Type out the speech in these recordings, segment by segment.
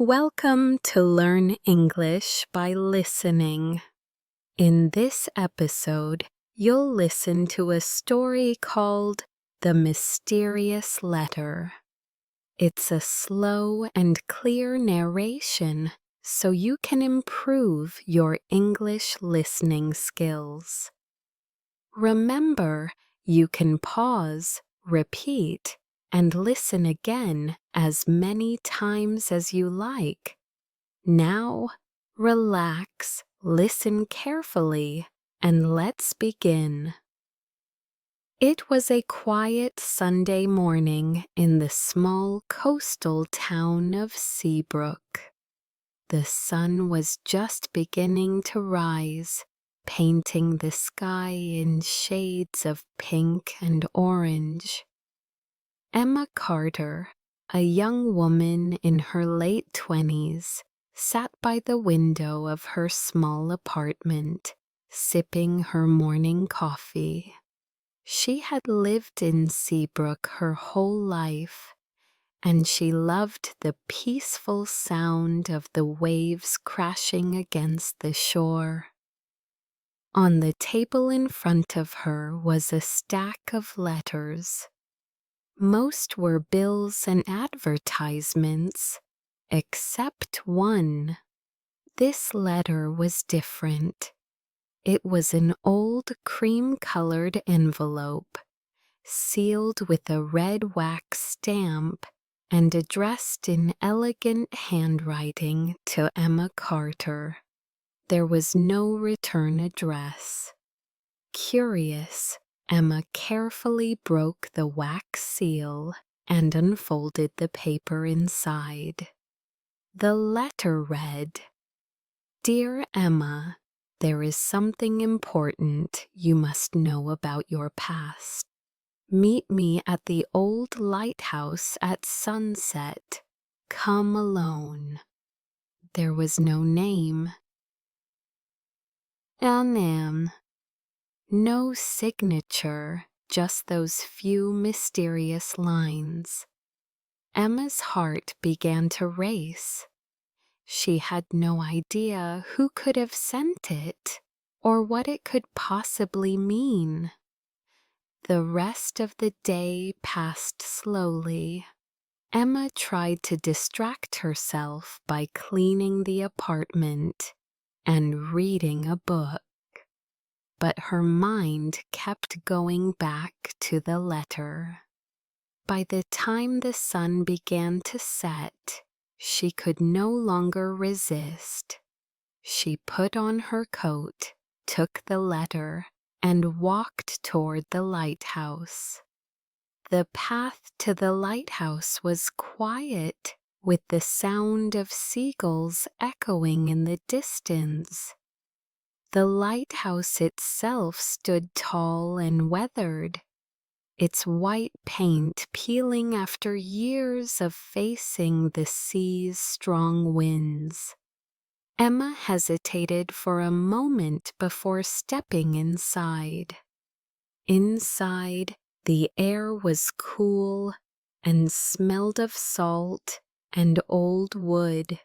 Welcome to Learn English by Listening. In this episode, you'll listen to a story called The Mysterious Letter. It's a slow and clear narration, so you can improve your English listening skills. Remember, you can pause, repeat, and listen again as many times as you like. Now, relax, listen carefully, and let's begin. It was a quiet Sunday morning in the small coastal town of Seabrook. The sun was just beginning to rise, painting the sky in shades of pink and orange. Emma Carter, a young woman in her late 20s, sat by the window of her small apartment, sipping her morning coffee. She had lived in Seabrook her whole life, and she loved the peaceful sound of the waves crashing against the shore. On the table in front of her was a stack of letters. Most were bills and advertisements, except one. This letter was different. It was an old cream-colored envelope, sealed with a red wax stamp and addressed in elegant handwriting to Emma Carter. There was no return address. Curious, Emma carefully broke the wax seal and unfolded the paper inside. The letter read, "Dear Emma, there is something important you must know about your past. Meet me at the old lighthouse at sunset. Come alone." There was no name. Anam. No signature, just those few mysterious lines. Emma's heart began to race. She had no idea who could have sent it or what it could possibly mean. The rest of the day passed slowly. Emma tried to distract herself by cleaning the apartment and reading a book. But her mind kept going back to the letter. By the time the sun began to set, she could no longer resist. She put on her coat, took the letter, and walked toward the lighthouse. The path to the lighthouse was quiet, with the sound of seagulls echoing in the distance. The lighthouse itself stood tall and weathered, its white paint peeling after years of facing the sea's strong winds. Emma hesitated for a moment before stepping inside. Inside, the air was cool and smelled of salt and old wood.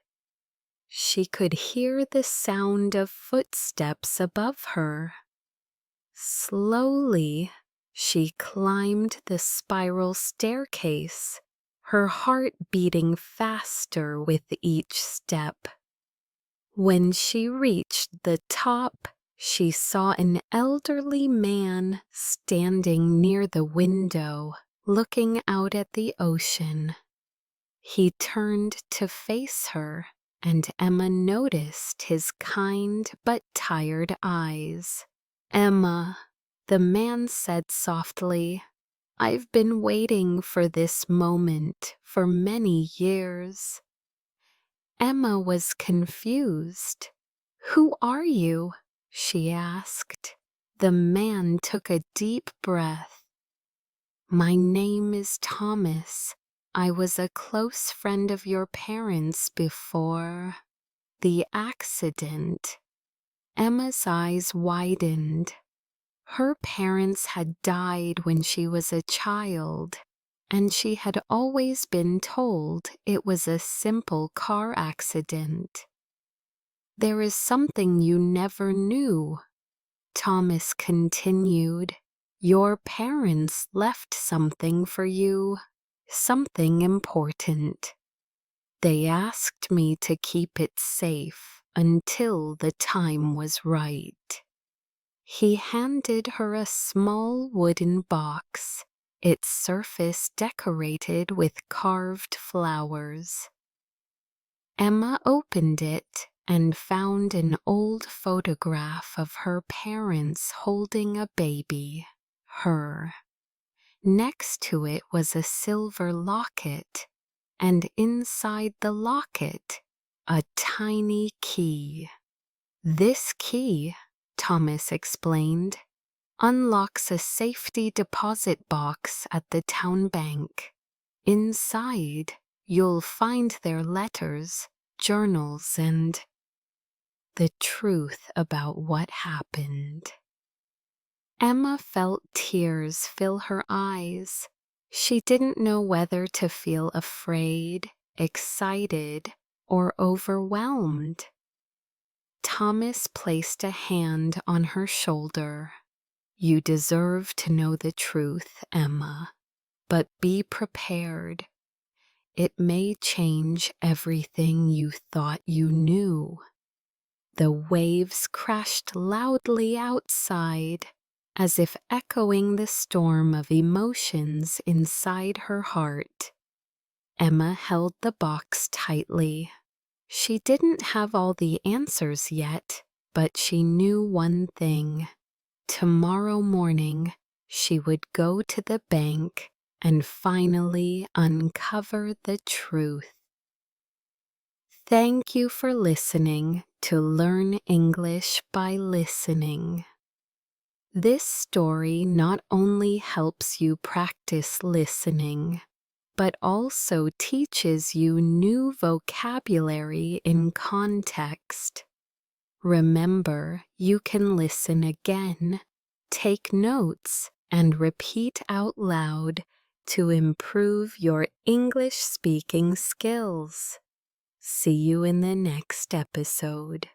She could hear the sound of footsteps above her. Slowly, she climbed the spiral staircase, her heart beating faster with each step. When she reached the top, she saw an elderly man standing near the window, looking out at the ocean. He turned to face her, and Emma noticed his kind but tired eyes. "Emma," the man said softly, "I've been waiting for this moment for many years." Emma was confused. "Who are you?" she asked. The man took a deep breath. "My name is Thomas. I was a close friend of your parents before the accident." Emma's eyes widened. Her parents had died when she was a child, and she had always been told it was a simple car accident. "There is something you never knew," Thomas continued. "Your parents left something for you, something important. They asked me to keep it safe until the time was right." He handed her a small wooden box, its surface decorated with carved flowers. Emma opened it and found an old photograph of her parents holding a baby, her. Next to it was a silver locket, and inside the locket, a tiny key. "This key," Thomas explained, "unlocks a safety deposit box at the town bank. Inside, you'll find their letters, journals, and the truth about what happened." Emma felt tears fill her eyes. She didn't know whether to feel afraid, excited, or overwhelmed. Thomas placed a hand on her shoulder. "You deserve to know the truth, Emma, but be prepared. It may change everything you thought you knew." The waves crashed loudly outside, as if echoing the storm of emotions inside her heart. Emma held the box tightly. She didn't have all the answers yet, but she knew one thing. Tomorrow morning, she would go to the bank and finally uncover the truth. Thank you for listening to Learn English by Listening. This story not only helps you practice listening, but also teaches you new vocabulary in context. Remember, you can listen again, take notes, and repeat out loud to improve your English speaking skills. See you in the next episode.